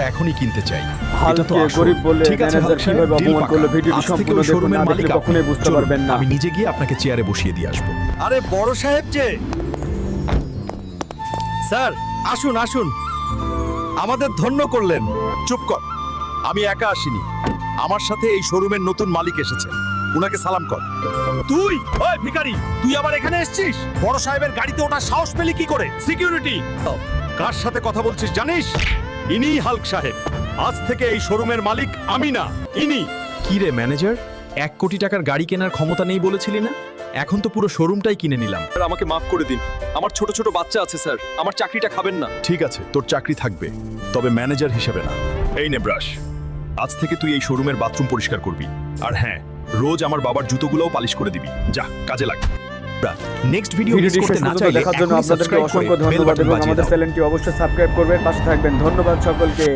এখনই কিনতে চাই। হালকে গরিব বলে ম্যানেজার কিভাবে অপমান করলো ভিডিওটি সম্পূর্ণ দেখুন, না দেখলে কখনোই বুঝতে পারবেন না। আমি নিজে গিয়ে আপনাকে চেয়ারে বসিয়ে দিয়ে আসবো। আরে বড় সাহেব যে, স্যার আসুন আসুন, আমাদের ধন্য করলেন। চুপ কর, আমি একা আসিনি, আমার সাথে এই শোরুমের নতুন মালিক এসেছে, উনাকে সালাম কর। তুই ওই ভিখারি, তুই আবার এখানে এসেছিস? বড় সাহেবের গাড়িতে ওঠার সাহস পেলি কি করে? সিকিউরিটি, কার সাথে কথা বলছিস জানিস? ইনি হাল্ক সাহেব, আজ থেকে এই শোরুমের মালিক আমি না, ইনি। কি রে ম্যানেজার, 1 কোটি টাকার গাড়ি কেনার ক্ষমতা নেই বলেছিলি না? এখন তো পুরো শোরুমটাই কিনে নিলাম। স্যার আমাকে মাফ করে দিন, আমার ছোট ছোট বাচ্চা আছে স্যার, আমার চাকরিটা খাবেন না। ঠিক আছে, তোর চাকরি থাকবে, তবে ম্যানেজার হিসেবে না। এই নে ব্রাশ, আজ থেকে তুই এই শোরুমের বাথরুম পরিষ্কার করবি। আর হ্যাঁ, রোজ আমার বাবার জুতোগুলোও পালিশ করে দিবি। যা, কাজে লাগ। নেক্সট ভিডিও মিস ভিডিওটি করতে শেষ না পর্যন্ত চাইলে দেখার জন্য এখনই আপনাদেরকে সাবস্ক্রাইব করে অসংখ্য বেল ধন্যবাদ বাটন এবং বাজিয়ে আমাদের দাও। চ্যানেলটি অবশ্যই সাবস্ক্রাইব করবেন, পাশে থাকবেন। ধন্যবাদ সকলকে।